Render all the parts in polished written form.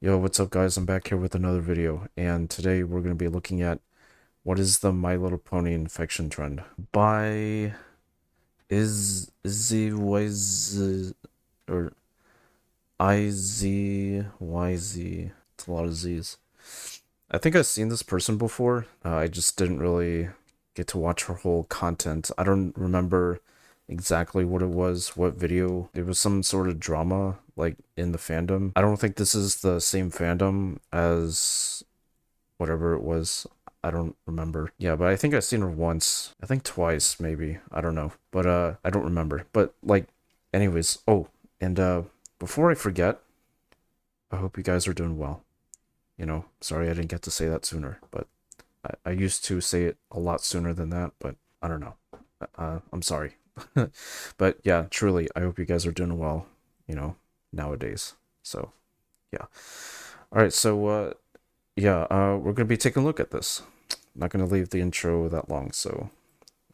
Yo, what's up guys? I'm back here with another video, and today we're going to be looking at what is the My Little Pony infection trend by IZYZ or IZYZ. It's a lot of Z's. I think I've seen this person before. I just didn't really get to watch her whole content. I don't remember exactly what it was, what video. It was some sort of drama, like in the fandom. I don't think this is the same fandom as whatever it was. I don't remember. Yeah, but I think I've seen her once. I think twice, maybe. I don't know. But I don't remember. But like, anyways. Oh, and before I forget, I hope you guys are doing well. Sorry I didn't get to say that sooner, but I used to say it a lot sooner than that, but I don't know. I'm sorry. But yeah, truly, I hope you guys are doing well, nowadays. So, yeah. All right, so we're gonna be taking a look at this. I'm not gonna leave the intro that long, so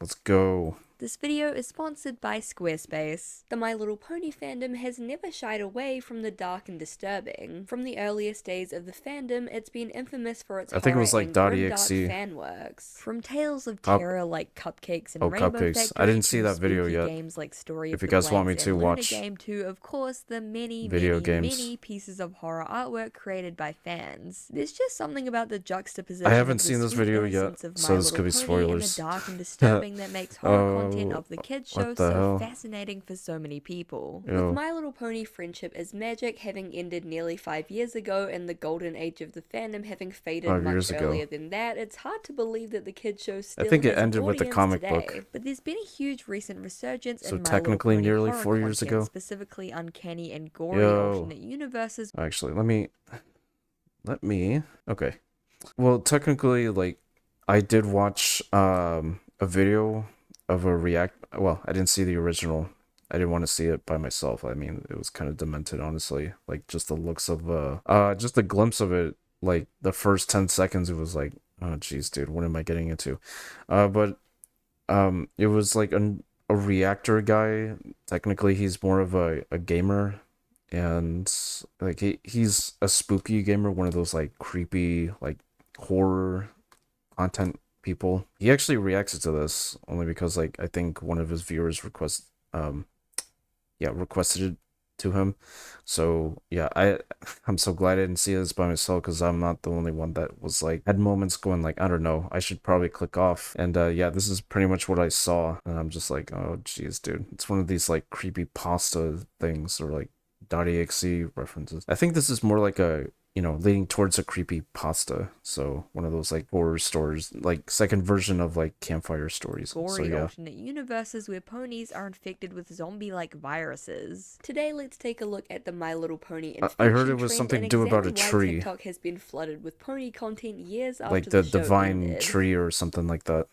let's go. This video is sponsored by Squarespace. The My Little Pony fandom has never shied away from the dark and disturbing. From the earliest days of the fandom, it's been infamous for its I think it horror was like and grimdark .exe. fan works. From tales of Cop terror like Cupcakes and Oh, Rainbow cupcakes. I Factory didn't see to that video spooky yet. games like Story If of you the guys want me Blades to and Luna watch Game to, of course, the many, video many, games, many pieces of horror artwork created by fans. There's just something about the I juxtaposition haven't of the seen this sweet video yet, innocence of so My this Little could be Pony and the spoilers. dark and disturbing that makes horror content Oh, of the kids show what the so hell? fascinating for so many people. With Yo, My Little Pony Friendship is Magic having ended nearly 5 years ago and the golden age of the fandom having faded 5 years much ago. earlier than that, it's hard to believe that the kids show I still think it has an ended with the audience comic today. book. But there's been a huge recent resurgence So in My Little technically Pony nearly horror 4 years content, ago. specifically uncanny and gory Yo, alternate universes. actually, let me. Okay. Well, technically, like, I did watch a video of a react. Well, I didn't see the original. I didn't want to see it by myself. I mean, it was kind of demented, honestly. Like, just the looks of just a glimpse of it. Like the first 10 seconds, it was like, oh, jeez, dude, what am I getting into? But it was like a reactor guy. Technically, he's more of a gamer, and like he's a spooky gamer, one of those like creepy like horror content people. He actually reacted to this only because like I think one of his viewers requested it to him. So yeah, I'm so glad I didn't see this by myself because I'm not the only one that was like had moments going like, I don't know, I should probably click off. And yeah, this is pretty much what I saw, and I'm just like, oh jeez, dude, it's one of these like creepy pasta things or like .exe references. I think this is more like a leading towards a creepy pasta. So one of those like horror stories, like second version of like campfire stories. So Gory yeah. alternate universes where ponies are infected with zombie-like viruses. Today, let's take a look at the My Little Pony I heard it infection was trend something and to do about examine a why tree, TikTok has been flooded with pony content years like after the the show divine ended. tree or something like that.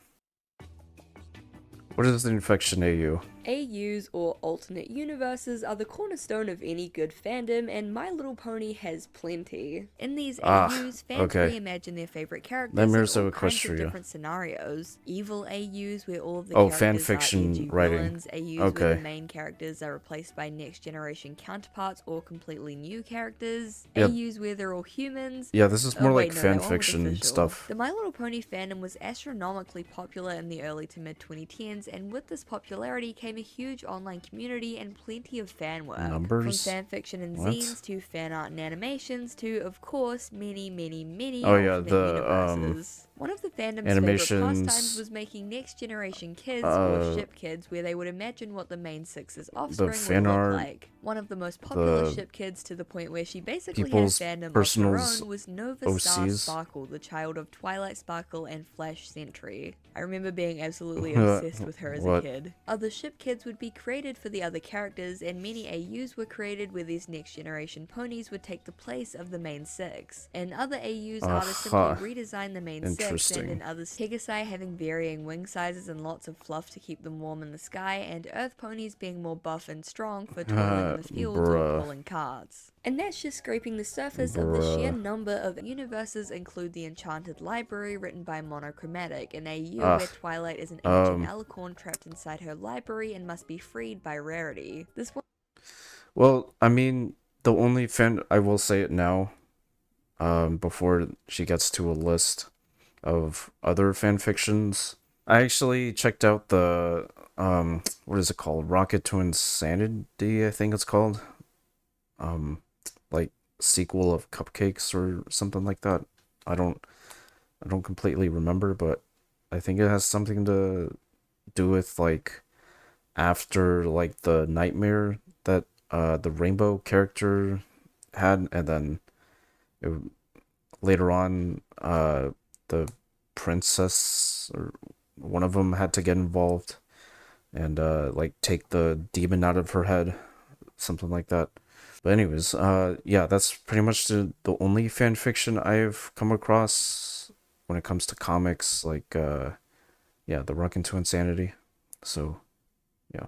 What is the infection AU? AUs, or alternate universes, are the cornerstone of any good fandom, and My Little Pony has plenty. In these Ah, AUs, fans okay. reimagine their favorite characters in Nightmares all of kinds of Equestria. different scenarios. Evil AUs, where all of the Oh, fan characters are fiction edgy writing. villains. AUs, where the Okay. main characters are replaced by next generation counterparts or completely new characters. Yep. AUs, where they're all humans. Yeah, this is Oh more like wait, no, fan that one was fiction official. stuff. The My Little Pony fandom was astronomically popular in the early to mid 2010s, and with this popularity came a huge online community and plenty of fan work. From Numbers? fanfiction and What? zines to fan art and animations to, of course, many, many, many Oh yeah, alternate the universes. One of the fandom's favorite pastimes animations, was making next generation kids, or uh ship kids, where they would imagine what the main six's the offspring would fan look art, like. One of the most popular the ship kids, to the point where she basically had a people's fandom of her personals own, was Nova Star OCs. Sparkle, the child of Twilight Sparkle and Flash Sentry. I remember being absolutely obsessed with her as a What? kid. Other ship kids would be created for the other characters, and many AUs were created where these next generation ponies would take the place of the main six. In other AUs, artists simply Aha. redesigned the main six, and in Interesting. others, Pegasi having varying wing sizes and lots of fluff to keep them warm in the sky, and Earth ponies being more buff and strong for toiling in the fields or Bruh. pulling carts. And that's just scraping the surface of the sheer Bruh. number of universes include the Enchanted Library written by Monochromatic, an AU Ugh. where Twilight is an ancient Um, alicorn trapped inside her library and must be freed by Rarity. This one well, I mean, the only fan, I will say it now, before she gets to a list of other fan fictions. I actually checked out the what is it called? Rocket to Insanity, I think it's called. Um like sequel of Cupcakes or something like that. I don't I don't completely remember, but I think it has something to do with like after like the nightmare that the rainbow character had, and then it, later on the princess or one of them had to get involved and like take the demon out of her head, something like that. But anyways, yeah, that's pretty much the only fan fiction I've come across when it comes to comics, like yeah, the Rock into Insanity. So yeah.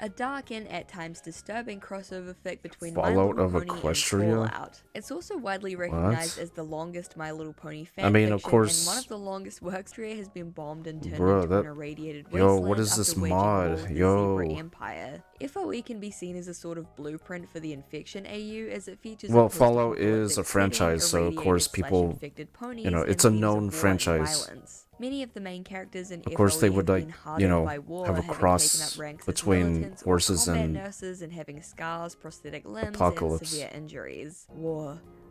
A dark and at times disturbing crossover fic between My Fallout Little of Pony and Equestria? Fallout. It's also widely recognized What? as the longest My Little Pony I mean, of fanfiction and one course, of the longest works. Equestria has been bombed and turned bro, into an that, irradiated yo, what wasteland is after this waging war mod? with the Zebra Yo. Empire. FOE can be seen as a sort of blueprint for the Infiction AU, as it features Well, a Fallout is post-apocalyptic a setting, franchise, so of course irradiated slash people, infected you know, ponies, it's and a themes known of war and franchise. violence. Many of the main characters in Of course, they FOE would have like, been you hardened know, by war, have a having taken up cross ranks as between militants or horses combat and nurses and having scars, prosthetic limbs, and apocalypse. severe injuries.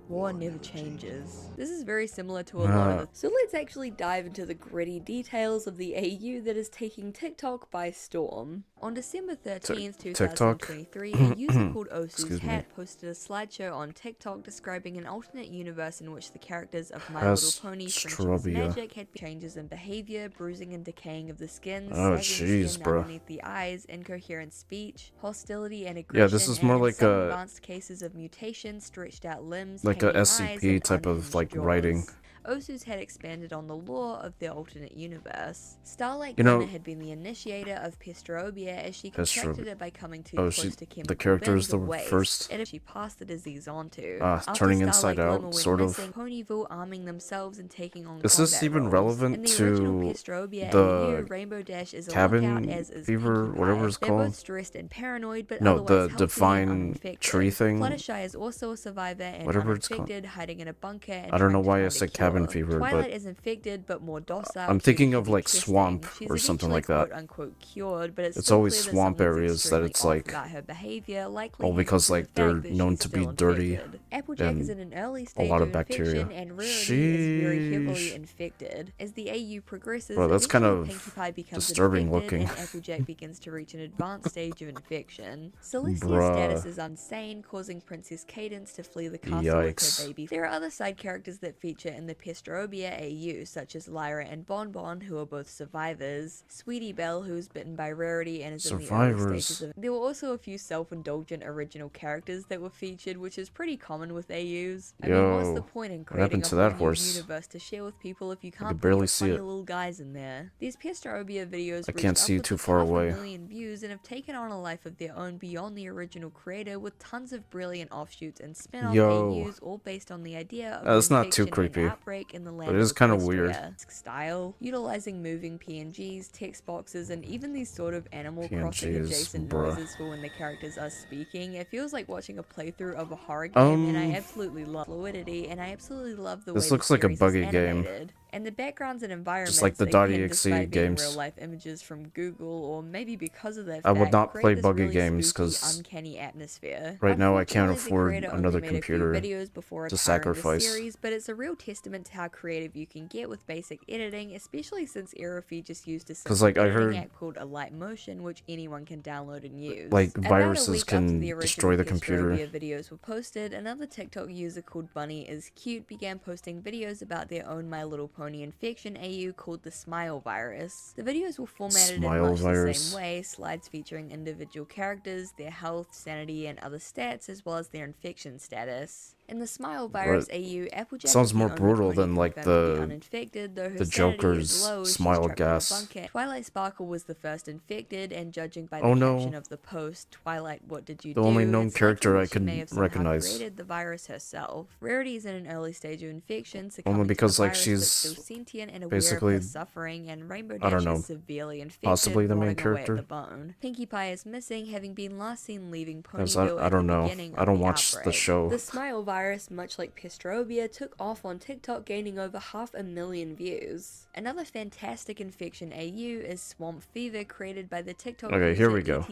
War never changes. This is very similar to a lot of the... So let's actually dive into the gritty details of the AU that is taking TikTok by storm. On December 13th, TikTok? 2023, a user called Osu's Excuse me. Hat posted a slideshow on TikTok describing an alternate universe in which the characters of My Little Pony Friendship is Astrobia. Magic had changes in behavior, bruising and decaying of the skin, Oh, sagging jeez, skin bro. underneath the eyes, incoherent speech, hostility and aggression, Yeah, this is more and in like some a advanced cases of mutation, stretched out limbs, like a hanging eyes, SCP and type of unhinged like jaws. writing. Osus had expanded on the lore of the alternate universe. Starlight You Glimmer know, had been the initiator of Pestrobia as she Pestro- contracted it by coming too oh, close to chemical the character is bins of the waste, first and she passed the disease on to. turning After inside Starlight out, Glimmer went sort of. missing, Ponyville arming themselves and taking on Is combat this even roles. relevant In the original to Pestrobia AU, the Rainbow Dash is a lookout, cabin as is fever, Pinkie whatever Pie. it's They're called? both stressed and paranoid, but No, otherwise the healthy and divine uninfected. tree thing, Fluttershy is also a survivor and whatever it's called. uninfected, hiding in a bunker and I don't know trying to why I find a said cabin cure. fever, Twilight but is infected but more docile. I'm due to thinking of heavy like testing. swamp She's or something eventually like that. quote-unquote cured, but it's It's still always clear that swamp something's areas that extremely it's off like, about her behavior, likely well, hinting because to the like they're fact that known she's to be still dirty infected. Applejack is and in an early a stage lot of of bacteria. infection, and Rarity is very heavily Sheesh. infected. As the AU progresses, Bro, that's kind eventually of Pinkie Pie becomes disturbing infected, looking. and Applejack begins to reach an advanced stage of infection. Celestia's Bruh. status is insane, causing Princess Cadence to flee the castle with Yikes. her baby. There are other side characters that feature in the Pestrobia AU, such as Lyra and Bonbon, who are both survivors, Sweetie Belle, who is bitten by Rarity and is in the early stages of... There were also a few self-indulgent original characters that were featured, which is pretty common with AUs. I mean, what's the point in what happened creating a to whole that new horse? universe to share with people if you I can't could put your barely see funny it. little guys in there? These Pestrobia videos I reached can't see upwards too of far away. 500,000 views and have taken on a life of their own beyond the original creator, with tons of brilliant offshoots and spin-off Yo. AUs, all based on the idea of That's not too infection and creepy, outbreak in the land but it is of kind of weird. Equestria. Style, utilizing moving PNGs, text boxes, and even these sort of Animal Crossing PNGs, adjacent bruh. noises for when the characters are speaking. It feels like watching a playthrough of a horror game, and I Um, absolutely love fluidity, and I absolutely love the This way looks the like a series is buggy game. animated. And the backgrounds and environments, like the again, .exe despite being games. real-life images from Google, or maybe because of that I would fact, not create play this buggy really games spooky, 'cause uncanny atmosphere. right now I can't Unfortunately, the afford creator only another made a few computer videos before to retiring sacrifice. the series, but it's a real testament to how creative you can get with basic editing, especially since Era just used a 'Cause, simple like, I editing heard, app called Alight Motion, which anyone can download and use. like, About a viruses week after can the original destroy the computer. Pestrobia videos were posted, another TikTok user called Bunny is Cute began posting videos about their own My Little Pony infection AU called the Smile Virus. The videos were formatted Smile in much the virus. same way, slides featuring individual characters, their health, sanity, and other stats, as well as their infection status. In the Smile Virus AU, Applejack Sounds is the more only brutal pony than, like, confirmed to be the- uninfected, though her the sanity Joker's is low as she's smile trapped in a gas. bunker. Twilight Sparkle was the first infected, and judging by Oh, the no. caption of the post, Twilight, what did you The do? only known it's character likely I that she may could have somehow recognize. created the virus herself. Rarity is in an early stage of infection, Only succumbing because, to the like, virus, she's but still sentient and aware basically, of her suffering, and Rainbow I don't Dash know, is severely infected, possibly the main rotting away at character. the bone. Pinkie Pie is missing, having been last seen leaving Because Ponyville I at the don't know. beginning I of don't the watch the outbreak. show. The Smile virus, much like Pistrobia, took off on TikTok, gaining over 500,000 views. Another fantastic infection AU is Swamp Fever, created by the TikTok user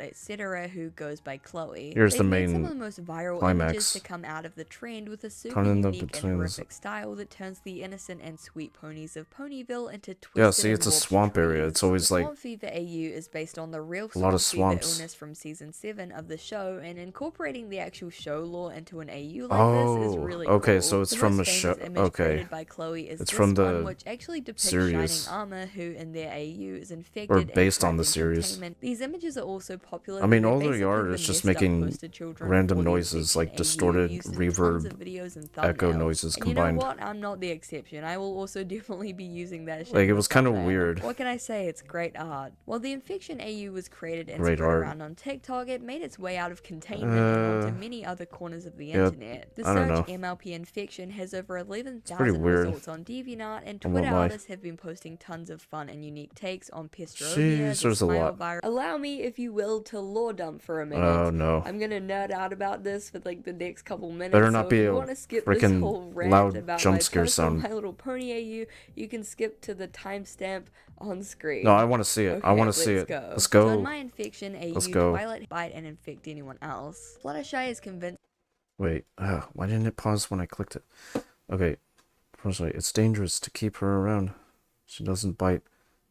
etc, who goes by Chloe. Here's They've the made main some of the most viral climax. images to come out of the trend, with a super unique and horrific style that turns the innocent and sweet ponies of Ponyville into twisted. Yeah, see, it's a swamp area. It's always like Swamp Fever AU is based on the real a lot of Swamp swamps. Fever illness from season 7 of the show, and incorporating the actual show lore into an AU like this is really okay, cool. so it's the from most a show. famous image created by Chloe is it's this from the one, which actually depicts series. Shining Armor, who in their AU is infected Or based and on the trapped in series. containment. These images are also popular. I mean, through all their they are basically is just the messed up making poster children random for the noises, like infection distorted AU used in reverb, tons of videos and echo thumbnails. noises And combined. you know what? I'm not the exception. I will also definitely be using that shit. Like, it in the was kind of thumbnail. weird. What can I say? It's great art. While the infection AU was created and Great spread art. around on TikTok, it made its way out of containment and onto many other corners of the internet. The I don't search know. MLP infection has over pretty 11,000 weird. results on DeviantArt, and I won't Twitter lie. artists have been posting tons of fun and unique takes on Pistrobia, Jeez, the there's a smile lot. virus. Allow me, if you will, to lore dump for a minute. Oh no. I'm gonna nerd out about this for like the next couple minutes. Better not so be if you a want to skip this frickin' whole rant loud about jump my scare personal sound. My Little Pony AU, you can skip to the timestamp on screen. No, I want to see it. I want to see it. Go. Let's go. So in my infection, Let's AU go. Twilight bite and infect anyone else. Fluttershy is convinced. Wait, why didn't it pause when I clicked it? Okay, firstly, it's dangerous to keep her around. She doesn't bite,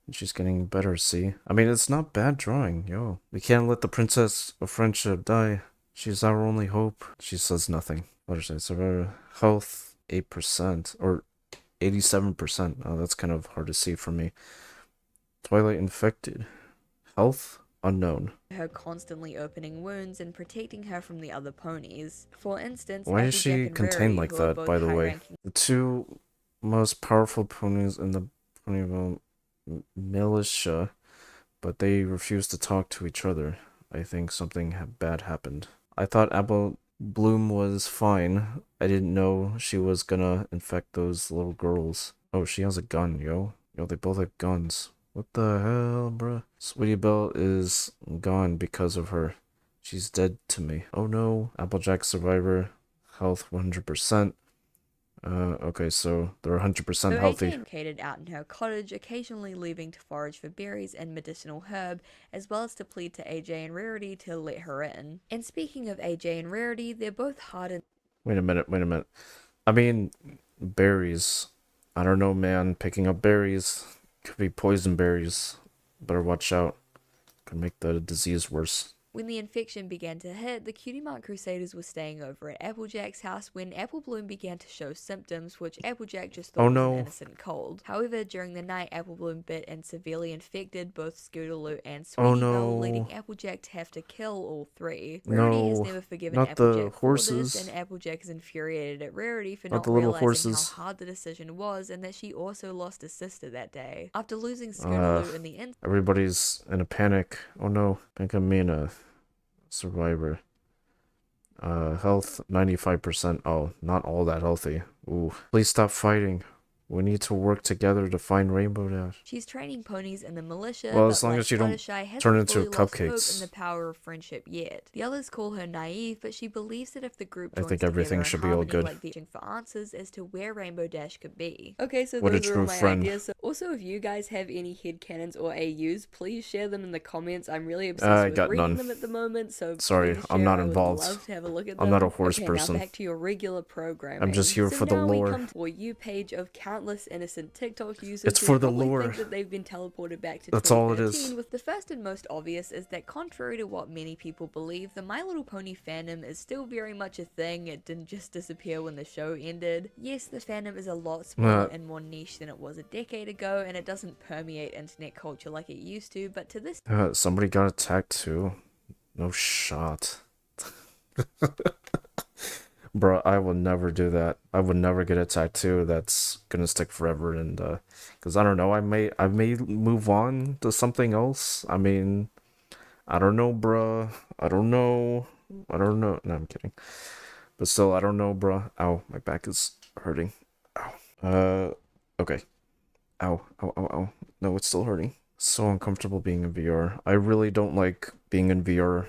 and she's getting better, see? I mean, it's not bad drawing, yo. We can't let the princess of friendship die. She's our only hope. She says nothing. Fluttershy, survivor health, 8%, or 87%. Oh, that's kind of hard to see for me. Twilight infected. Health? Unknown. Her constantly opening wounds and protecting her from the other ponies. For instance, Why is Applejack she and contained Rarity, like who are that, both by the way? high-ranking The two most powerful ponies in the Ponyville militia, but they refuse to talk to each other. I think something bad happened. I thought Apple Bloom was fine. I didn't know she was gonna infect those little girls. Oh, she has a gun, yo. Yo, they both have guns. What the hell, bruh? Sweetie Belle is gone because of her. She's dead to me. Oh no. Applejack survivor. Health 100%. Okay, so they're 100% healthy. AJ located out in her cottage, occasionally leaving to forage for berries and medicinal herb, as well as to plead to AJ and Rarity to let her in. And speaking of AJ and Rarity, they're both hardened. Wait a minute. I mean, berries. I don't know, man. Picking up berries could be poison berries. Better watch out. Could make the disease worse. When the infection began to hit, the Cutie Mark Crusaders were staying over at Applejack's house when Apple Bloom began to show symptoms, which Applejack just thought was an innocent cold. However, during the night, Apple Bloom bit and severely infected both Scootaloo and Sweetie Belle, leading Applejack to have to kill all three. Rarity has never forgiven Applejack for this, and Applejack is infuriated at Rarity for not realizing how hard the decision was, and that she also lost a sister that day. After losing Scootaloo in the end, everybody's in a panic. Oh no, Pinkamina. Survivor. Health 95%. Oh, not all that healthy. Ooh. Please stop fighting. We need to work together to find Rainbow Dash. She's training ponies in the militia. Well, as long as you don't turn into cupcakes. And the power of friendship yet. The others call her naive, but she believes that if the group joins I think everything should be all good. Like for answers as to where Rainbow Dash could be. Okay, so what those are all my friend. ideas. So also, if you guys have any headcanons or AUs, please share them in the comments. I'm really obsessed with reading them at the moment. So sorry, I'm not involved. I would love to have a look at I'm them. not a horse person. Now back to your regular programming. I'm just here for the lore. We come to For You page of countless innocent TikTok users. It's for the lore. Think that they've been teleported back to That's all it is. With the first and most obvious is that contrary to what many people believe, the My Little Pony fandom is still very much a thing. It didn't just disappear when the show ended. Yes, the fandom is a lot smaller and more niche than it was a decade ago, and it doesn't permeate internet culture like it used to, but to this somebody got attacked too. No shot. Bro, I will never do that. I would never get a tattoo that's gonna stick forever, and because I don't know, I may move on to something else. I mean, I don't know, bruh. I don't know. No, I'm kidding. But still, I don't know, bruh. Ow, my back is hurting. Ow. Okay. Ow. No, it's still hurting. So uncomfortable being in VR. I really don't like being in VR.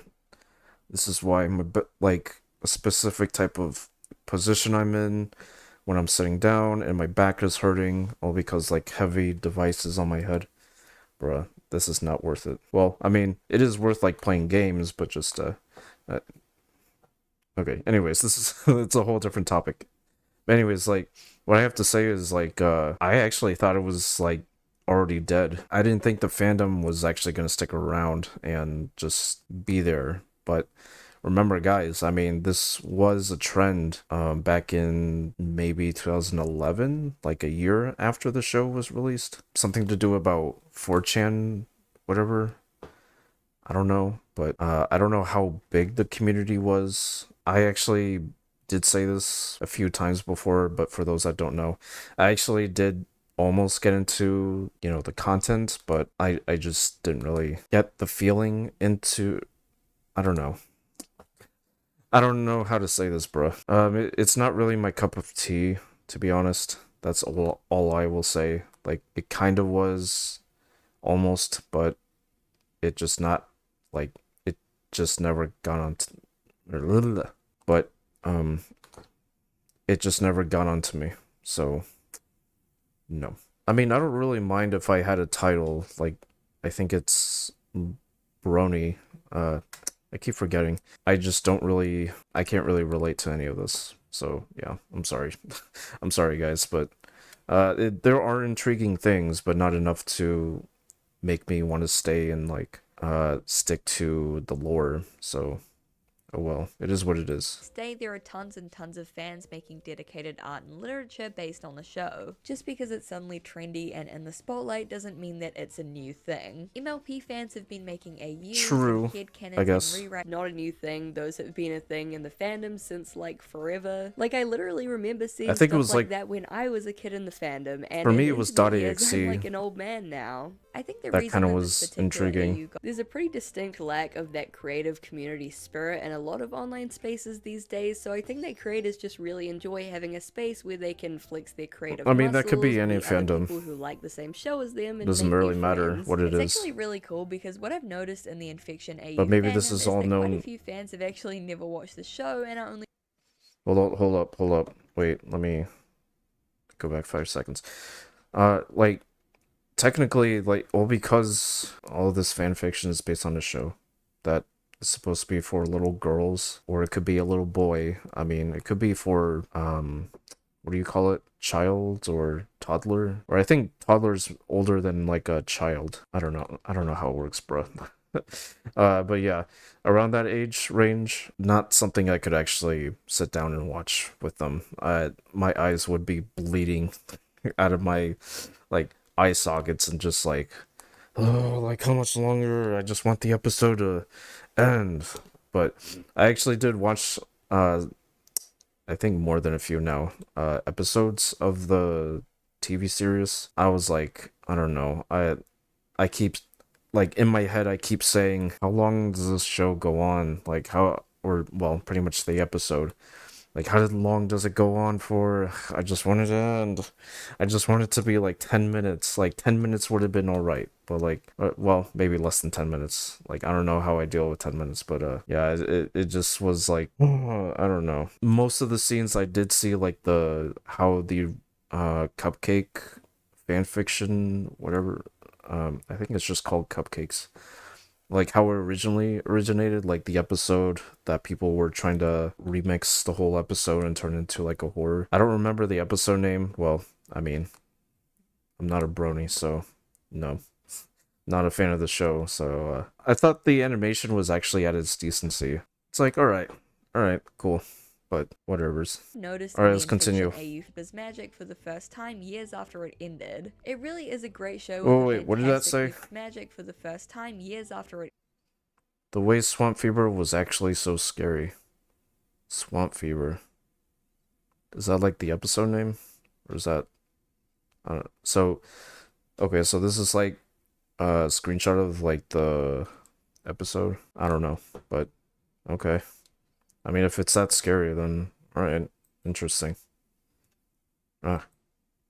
This is why I'm a bit like a specific type of position I'm in when I'm sitting down and my back is hurting, all because like heavy devices on my head. Bruh, this is not worth it. Well, I mean, it is worth like playing games, but just uh okay. Anyways, this is it's a whole different topic. Anyways, like what I have to say is like I actually thought it was like already dead. I didn't think the fandom was actually going to stick around and just be there. But remember guys, I mean this was a trend back in maybe 2011, like a year after the show was released. Something to do about 4chan whatever. I don't know, but I don't know how big the community was. I actually did say this a few times before, but for those that don't know, I actually did almost get into, you know, the content, but I just didn't really get the feeling into, I don't know. I don't know how to say this, bro. It's not really my cup of tea, to be honest. That's all I will say. Like, it kind of was almost, but it just not, like, it just never got on, but, it just never got onto me. So, no. I mean, I don't really mind if I had a title. Like, I think it's Brony. I keep forgetting. I just don't really. I can't really relate to any of this. So yeah, I'm sorry. I'm sorry, guys, but there are intriguing things, but not enough to make me want to stay and like stick to the lore. So oh well, it is what it is. Today, there are tons and tons of fans making dedicated art and literature based on the show. Just because it's suddenly trendy and in the spotlight doesn't mean that it's a new thing. MLP fans have been making AUs True, and headcanons I guess. and rewrites. Not a new thing, those have been a thing in the fandom since like forever. Like I literally remember seeing I think it stuff was like like that when I was a kid in the fandom, and for in me it was internet years, .exe. I'm like an old man now. I think the That reason kind of that was this particular intriguing. there's a pretty distinct lack of that creative community spirit in a lot of online spaces these days, so I think that creators just really enjoy having a space where they can flex their creative I mean, that could be muscles, any meet other fandom. people who like the same show as them, and Doesn't make new really matter friends. what it It's is. actually really cool because what I've noticed in the Infection But AU maybe this fandom is is all that quite a known. few fans have actually never watched the show and are only Hold up. Wait, let me go back 5 seconds. Like technically, like, well, because all of this fan fiction is based on the show that is supposed to be for little girls, or it could be a little boy. I mean, it could be for what do you call it? Child or toddler? Or I think toddler's older than like a child. I don't know. I don't know how it works, bro. But yeah, around that age range, not something I could actually sit down and watch with them. My eyes would be bleeding out of my like eye sockets and just like, oh, like how much longer? I just want the episode to end. But I actually did watch I think more than a few now episodes of the TV series. I was like, I don't know. I keep like in my head I keep saying, how long does this show go on? Like how, or well, pretty much the episode. Like how long does it go on for? I just wanted to end. I just want it to be like 10 minutes. Like 10 minutes would have been all right. But like well, maybe less than 10 minutes. Like I don't know how I deal with 10 minutes, but yeah, it just was like I don't know. Most of the scenes I did see like the how the cupcake fan fiction whatever, I think it's just called Cupcakes, like how it originally originated, like the episode that people were trying to remix the whole episode and turn into like a horror. I don't remember the episode name. Well, I mean, I'm not a brony, so no, not a fan of the show. So I thought the animation was actually at its decency. It's like, all right, cool, but whatever's. noticed All right, in the let's continue. Infection AU was magic for the first time years after it ended. It really is a great show with Oh a wait, what did that say? fantastic magic for the first time years after it. The way Swamp Fever was actually so scary. Swamp Fever. Is that like the episode name? Or is that so okay, so this is like a screenshot of like the episode. I don't know, but okay. I mean, if it's that scary, then alright, interesting. Ah,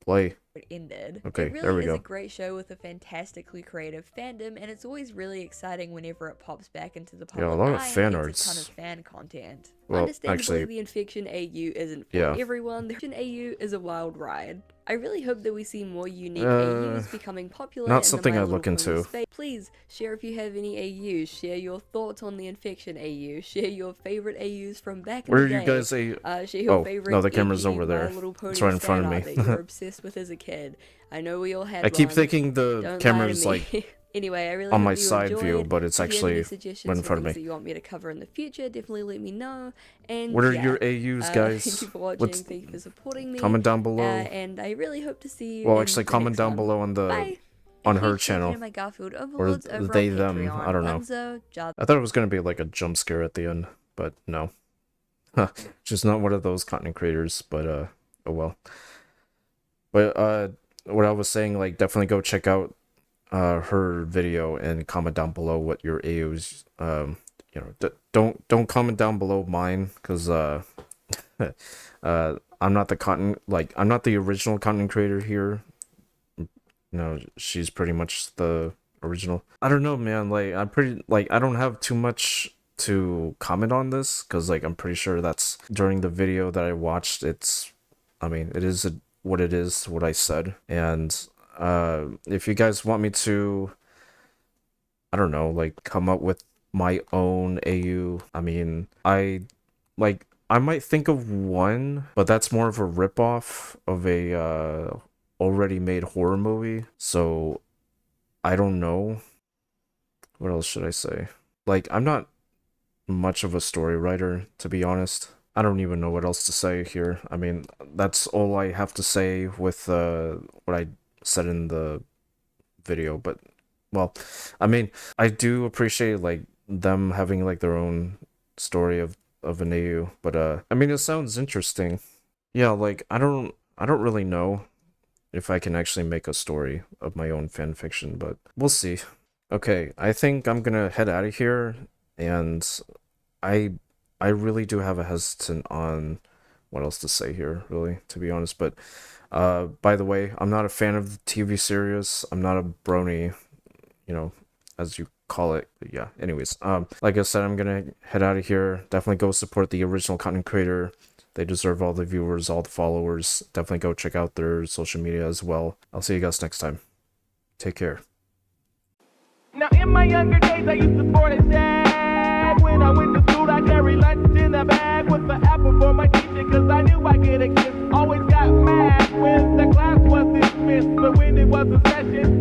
play. It ended. Okay, It there really we is a go. great show with a fantastically creative fandom, and it's always really exciting whenever it pops back into the Yeah, a public lot of eye fan and gets a ton of arts. fan content. Well, Understandably, actually, the Infection AU isn't for yeah. everyone. The Infection AU is a wild ride. I really hope that we see more unique AUs becoming popular not in something the My I Little look Pony into. space. Please share if you have any AUs. Share your thoughts on the Infection AU. Share your favorite AUs from back in Where the are you day. guys Share your Oh, favorite no, the camera's edgy over My there. Little Pony It's right in front fan of art me. that you're obsessed with as a kid. I know we all had I keep one. thinking the Don't camera's lie to me. like Anyway, I really on hope my you side enjoyed. view, but it's If you have any actually suggestions right in for front of things me. that you want me to cover in the future, definitely let me know. And What are yeah, your AUs, thank guys? you for watching. Thank you for supporting me. Comment down below. And I really hope to see you Well, in actually, the comment next down one. below on Bye. on A her huge shout out channel, to my Garfield or overlords over they on them. Patreon. I don't know. Bunzo, Jar- I thought it was gonna be like a jump scare at the end, but no. Just not one of those content creators. But oh well. But what I was saying, like, definitely go check out her video and comment down below what your AUs. You know, don't comment down below mine, because I'm not I'm not the original content creator here. No, she's pretty much the original. I don't know, man. Like, I don't have too much to comment on this, because like I'm pretty sure that's during the video that I watched. I mean, it is what it is, what I said. And if you guys want me to, I don't know, like, come up with my own AU, I mean, I might think of one, but that's more of a ripoff of a already made horror movie. So I don't know. What else should I say? Like, I'm not much of a story writer, to be honest. I don't even know what else to say here. I mean, that's all I have to say with what I said in the video. But, well, I mean, I do appreciate like them having like their own story of an AU. But I mean, it sounds interesting. Yeah, like, I don't really know if I can actually make a story of my own fan fiction, but we'll see. Okay, I think I'm gonna head out of here, and I really do have a hesitant on what else to say here, really, to be honest. But by the way, I'm not a fan of the TV series. I'm not a brony, you know, as you call it. But yeah, anyways, like I said, I'm gonna head out of here. Definitely go support the original content creator. They deserve all the viewers, all the followers. Definitely go check out their social media as well. I'll see you guys next time. Take care. Now in my younger days I used to sport a shag. When I went to school I carried lunch in a bag with the apple for my teacher, cause I knew I could exist. Always got mad when the class was dismissed, but when it was a session